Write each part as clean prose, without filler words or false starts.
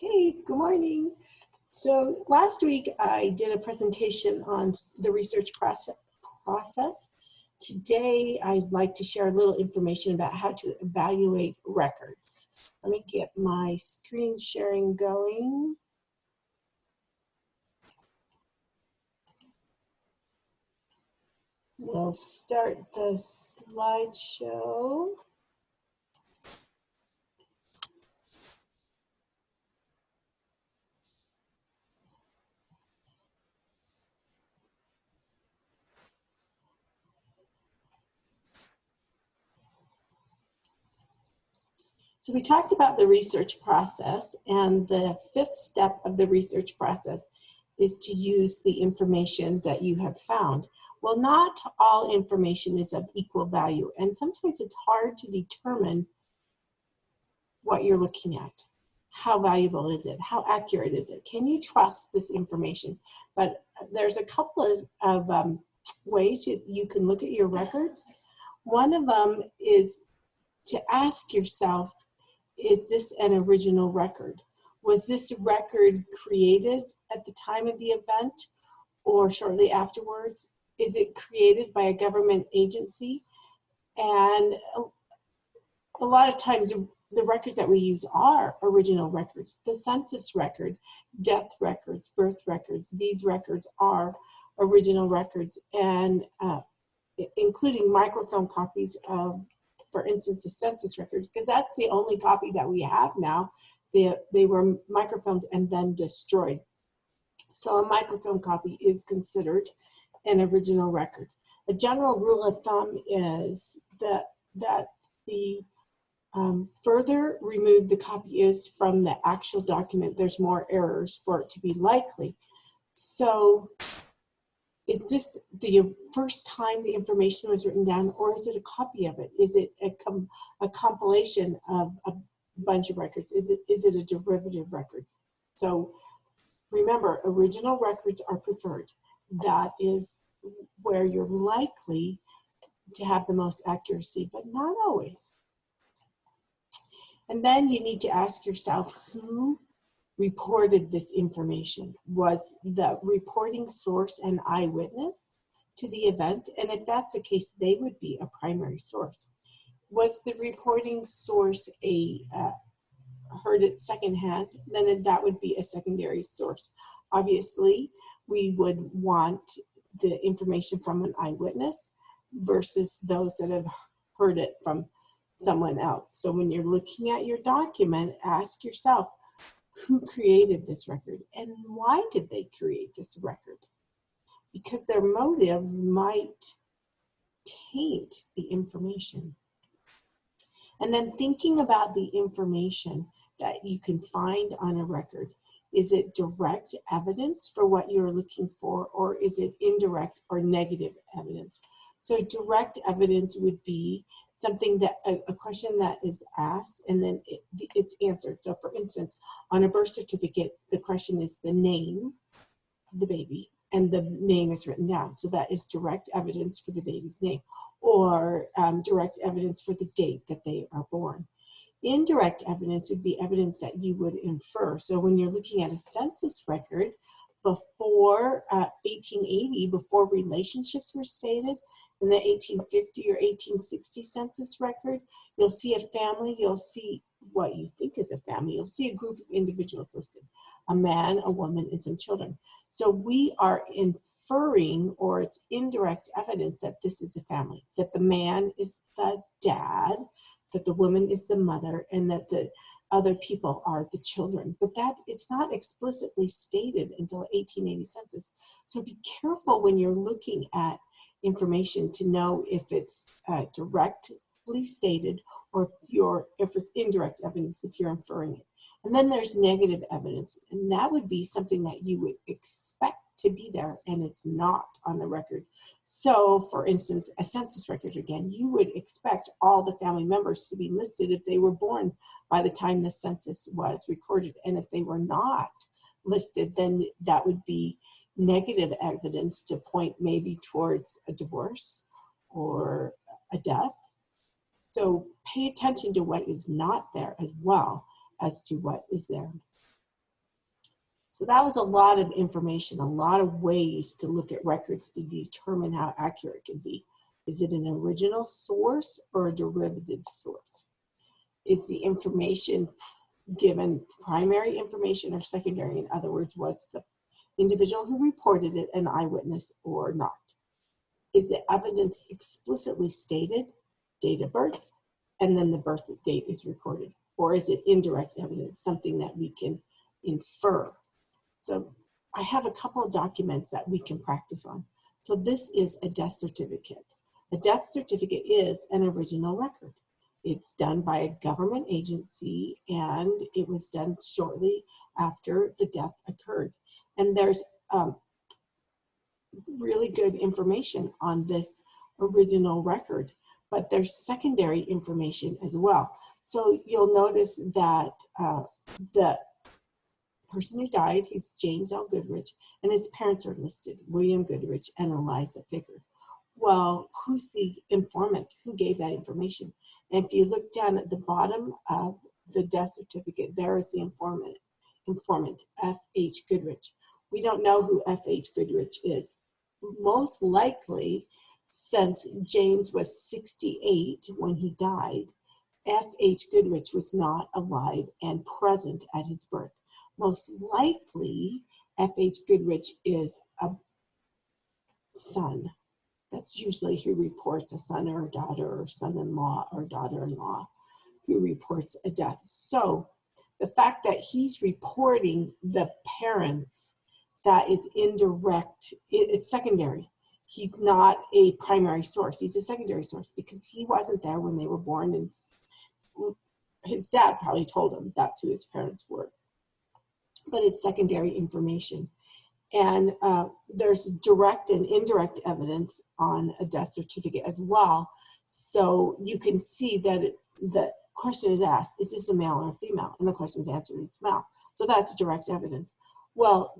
Okay, good morning. So last week I did a presentation on the research process. Today I'd like to share a little information about how to evaluate records. Let me get my screen sharing going. We'll start the slideshow. So we talked about the research process, and the fifth step of the research process is to use the information that you have found. Well, not all information is of equal value, and sometimes it's hard to determine what you're looking at. How valuable is it? How accurate is it? Can you trust this information? But there's a couple of ways you can look at your records. One of them is to ask yourself, is this an original record? Was this record created at the time of the event or shortly afterwards? Is it created by a government agency? And a lot of times the records that we use are original records. The census record, death records, birth records, these records are original records, and including microfilm copies of, for instance, the census records, because that's the only copy that we have now. They were microfilmed and then destroyed. So a microfilm copy is considered an original record. A general rule of thumb is that the further removed the copy is from the actual document, there's more errors for it to be likely. So is this the first time the information was written down, or is it a copy of it? Is it a compilation of a bunch of records? Is it a derivative record? So remember, original records are preferred. That is where you're likely to have the most accuracy, but not always. And then you need to ask yourself, who reported this information? Was the reporting source an eyewitness to the event? And if that's the case, they would be a primary source. Was the reporting source heard it secondhand? Then that would be a secondary source. Obviously, we would want the information from an eyewitness versus those that have heard it from someone else. So when you're looking at your document, ask yourself, who created this record and why did they create this record? Because their motive might taint the information. And then thinking about the information that you can find on a record. Is it direct evidence for what you're looking for, or is it indirect or negative evidence? So direct evidence would be something that, a question that is asked and then it's answered. So for instance, on a birth certificate, the question is the name of the baby and the name is written down. So that is direct evidence for the baby's name, or direct evidence for the date that they are born. Indirect evidence would be evidence that you would infer. So when you're looking at a census record before 1880, before relationships were stated, in the 1850 or 1860 census record, you'll see a family, you'll see what you think is a family, you'll see a group of individuals listed, a man, a woman, and some children. So we are inferring, or it's indirect evidence that this is a family, that the man is the dad, that the woman is the mother, and that the other people are the children. But that it's not explicitly stated until 1880 census. So be careful when you're looking at information to know if it's directly stated or if it's indirect evidence, if you're inferring it. And then there's negative evidence, and that would be something that you would expect to be there and it's not on the record. So for instance, a census record, again, you would expect all the family members to be listed if they were born by the time the census was recorded. And if they were not listed, then that would be negative evidence to point maybe towards a divorce or a death. So pay attention to what is not there as well as to what is there. So that was a lot of information, a lot of ways to look at records to determine how accurate it can be. Is it an original source or a derivative source? Is the information given primary information or secondary? In other words, was the individual who reported it an eyewitness or not? Is the evidence explicitly stated, date of birth, and then the birth date is recorded? Or is it indirect evidence, something that we can infer? So I have a couple of documents that we can practice on. So this is a death certificate. A death certificate is an original record. It's done by a government agency, and it was done shortly after the death occurred. And there's really good information on this original record, but there's secondary information as well. So you'll notice that the person who died, he's James L. Goodrich, and his parents are listed, William Goodrich and Eliza Pickard. Well, who's the informant? Who gave that information? And if you look down at the bottom of the death certificate, there is the informant, F.H. Goodrich. We don't know who F.H. Goodrich is. Most likely, since James was 68 when he died, F.H. Goodrich was not alive and present at his birth. Most likely, F.H. Goodrich is a son. That's usually who reports a son or a daughter or son-in-law or daughter-in-law who reports a death. So the fact that he's reporting the parents, that is indirect, it's secondary. He's not a primary source. He's a secondary source because he wasn't there when they were born, and his dad probably told him that's who his parents were. But it's secondary information. And there's direct and indirect evidence on a death certificate as well. So you can see that the question is asked, is this a male or a female? And the question is answered, it's male. So that's direct evidence. Well,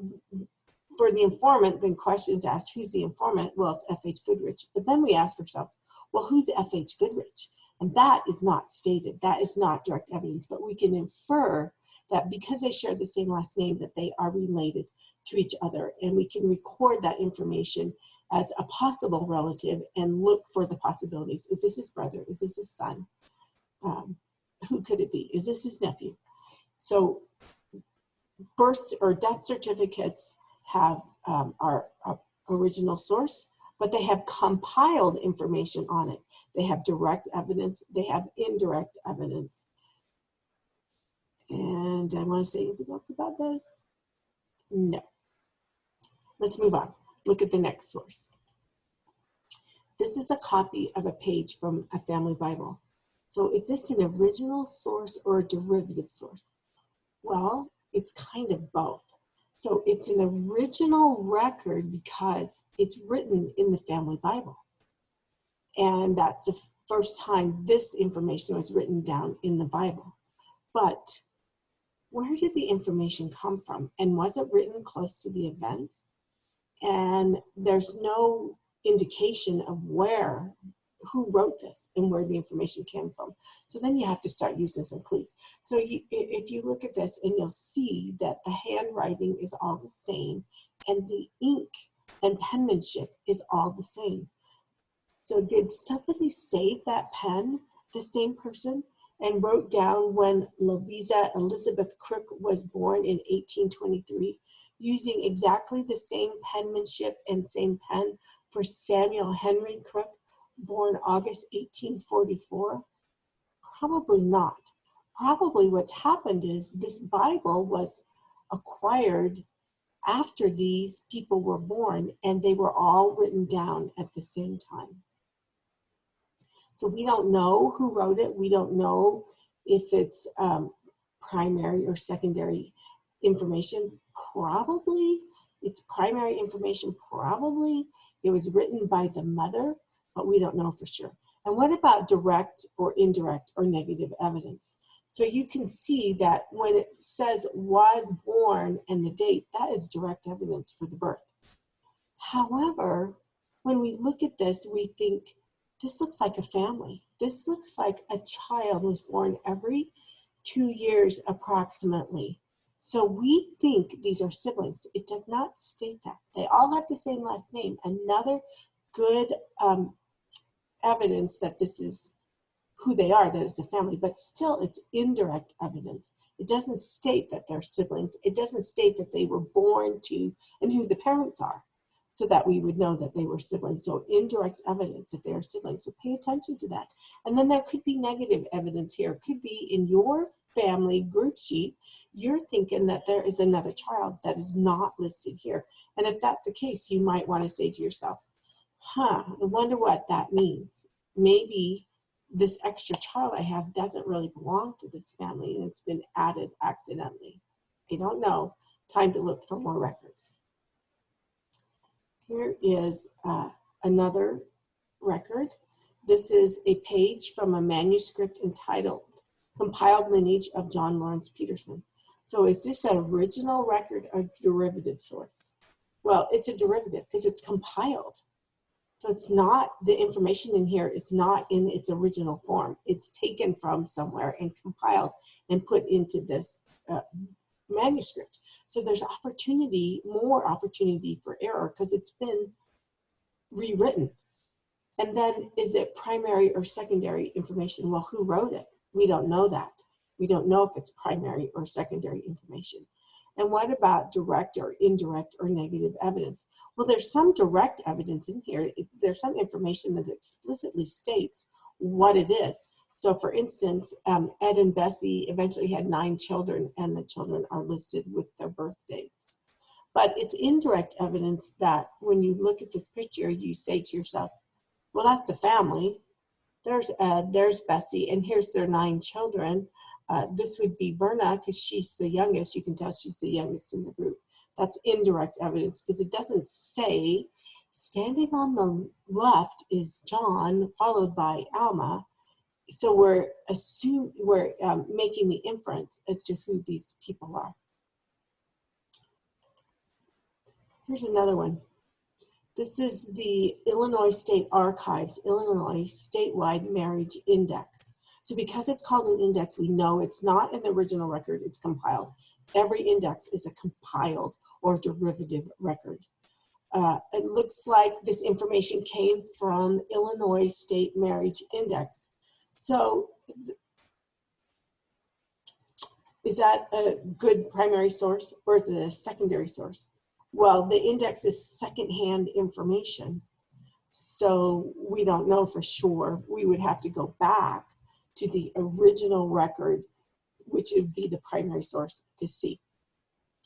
for the informant, then questions asked, who's the informant? Well, it's F.H. Goodrich. But then we ask ourselves, well, who's F.H. Goodrich? And that is not stated. That is not direct evidence. But we can infer that because they share the same last name, that they are related to each other. And we can record that information as a possible relative and look for the possibilities. Is this his brother? Is this his son? Who could it be? Is this his nephew? So births or death certificates have our original source, but they have compiled information on it. They have direct evidence. They have indirect evidence. And I want to say anything else about this? No. Let's move on. Look at the next source. This is a copy of a page from a family Bible. So is this an original source or a derivative source? Well, it's kind of both. So it's an original record because it's written in the family Bible. And that's the first time this information was written down in the Bible. But where did the information come from? And was it written close to the events? And there's no indication of who wrote this and where the information came from. So then you have to start using some clues. So if you look at this, and you'll see that the handwriting is all the same, and the ink and penmanship is all the same. So did somebody save that pen, the same person, and wrote down when Louisa Elizabeth Crook was born in 1823, using exactly the same penmanship and same pen for Samuel Henry Crook, born August 1844? Probably not. Probably what's happened is this Bible was acquired after these people were born, and they were all written down at the same time. So we don't know who wrote it. We don't know if it's primary or secondary information. Probably it's primary information. Probably it was written by the mother, but we don't know for sure. And what about direct or indirect or negative evidence? So you can see that when it says was born and the date, that is direct evidence for the birth. However, when we look at this, we think, this looks like a family. This looks like a child was born every 2 years approximately. So we think these are siblings. It does not state that. They all have the same last name. Another good evidence that this is who they are, that it's a family, but still it's indirect evidence. It doesn't state that they're siblings. It doesn't state that they were born to and who the parents are, so that we would know that they were siblings. So indirect evidence that they are siblings. So pay attention to that. And then there could be negative evidence here. It could be in your family group sheet, you're thinking that there is another child that is not listed here. And if that's the case, you might want to say to yourself, I wonder what that means. Maybe this extra child I have doesn't really belong to this family and it's been added accidentally. I don't know. Time to look for more records. Here is another record. This is a page from a manuscript entitled Compiled Lineage of John Lawrence Peterson. So is this an original record or derivative source? Well, it's a derivative because it's compiled. So it's not, the information in here, it's not in its original form. It's taken from somewhere and compiled and put into this manuscript. So there's opportunity, more opportunity for error because it's been rewritten. And then is it primary or secondary information? Well, who wrote it? We don't know that. We don't know if it's primary or secondary information. And what about direct or indirect or negative evidence? Well, there's some direct evidence in here. There's some information that explicitly states what it is. So for instance, Ed and Bessie eventually had 9 children and the children are listed with their birth dates. But it's indirect evidence that when you look at this picture, you say to yourself, well, that's the family. There's Ed, there's Bessie, and here's their 9 children. This would be Verna because she's the youngest. You can tell she's the youngest in the group. That's indirect evidence because it doesn't say standing on the left is John followed by Alma. So we're making the inference as to who these people are. Here's another one. This is the Illinois State Archives, Illinois Statewide Marriage Index. So because it's called an index, we know it's not an original record, it's compiled. Every index is a compiled or derivative record. It looks like this information came from Illinois State Marriage Index. So is that a good primary source or is it a secondary source? Well, the index is secondhand information. So we don't know for sure. We would have to go back to the original record, which would be the primary source to see.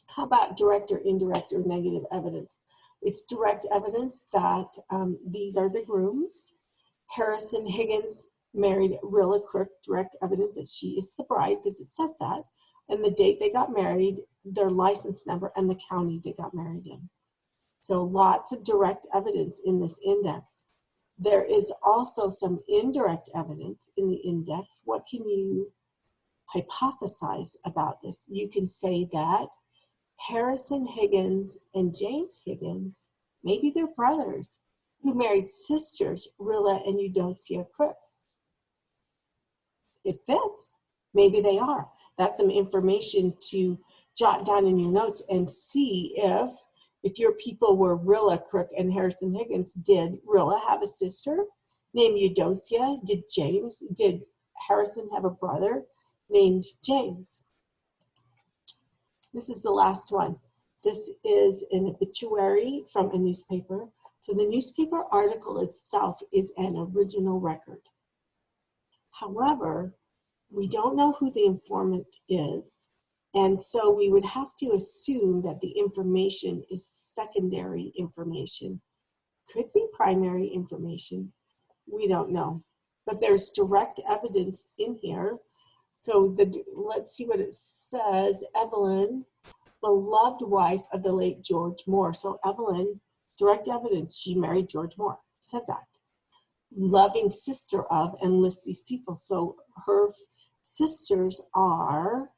How about direct or indirect or negative evidence? It's direct evidence that these are the grooms. Harrison Higgins married Rilla Crook, direct evidence that she is the bride because it says that, and the date they got married, their license number, and the county they got married in. So lots of direct evidence in this index. There is also some indirect evidence in the index. What can you hypothesize about this? You can say that Harrison Higgins and James Higgins, maybe they're brothers, who married sisters, Rilla and Eudocia Crook. It fits. Maybe they are. That's some information to jot down in your notes and see if your people were Rilla Crook and Harrison Higgins, did Rilla have a sister named Eudocia? Did Harrison have a brother named James? This is the last one. This is an obituary from a newspaper. So the newspaper article itself is an original record. However, we don't know who the informant is. And so we would have to assume that the information is secondary information. Could be primary information. We don't know. But there's direct evidence in here. So let's see what it says. Evelyn, beloved wife of the late George Moore. So Evelyn, direct evidence, she married George Moore. It says that. Loving sister of, and lists these people. So her sisters are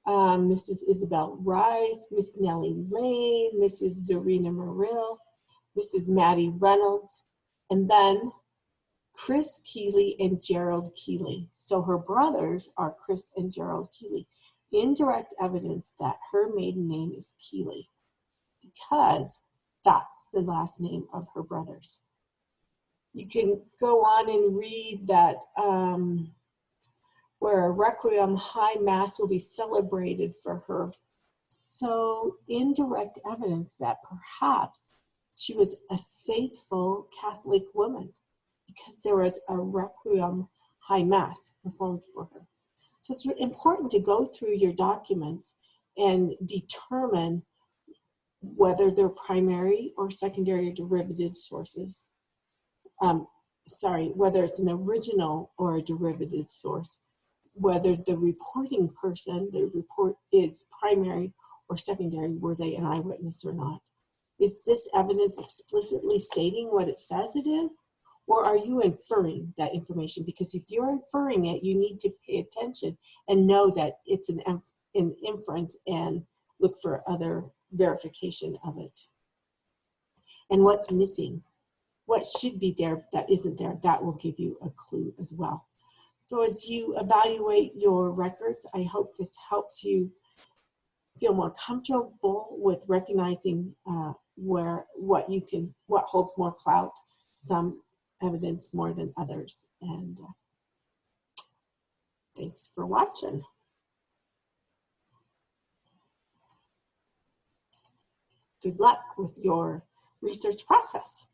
Mrs. Isabel Rice, Miss Nellie Lane, Mrs. Zarina Murill, Mrs. Maddie Reynolds, and then Chris Keeley and Gerald Keeley. So her brothers are Chris and Gerald Keeley. indirect evidence that her maiden name is Keeley because that's the last name of her brothers. You can go on and read that where a requiem high mass will be celebrated for her. So indirect evidence that perhaps she was a faithful Catholic woman because there was a requiem high mass performed for her. So it's important to go through your documents and determine whether they're primary or secondary or derivative sources. Whether it's an original or a derivative source, whether the reporting person, the report is primary or secondary, were they an eyewitness or not? Is this evidence explicitly stating what it says it is? Or are you inferring that information? Because if you're inferring it, you need to pay attention and know that it's an inference and look for other verification of it. And what's missing? What should be there that isn't there? That will give you a clue as well. So as you evaluate your records, I hope this helps you feel more comfortable with recognizing what holds more clout, some evidence more than others. And thanks for watching. Good luck with your research process.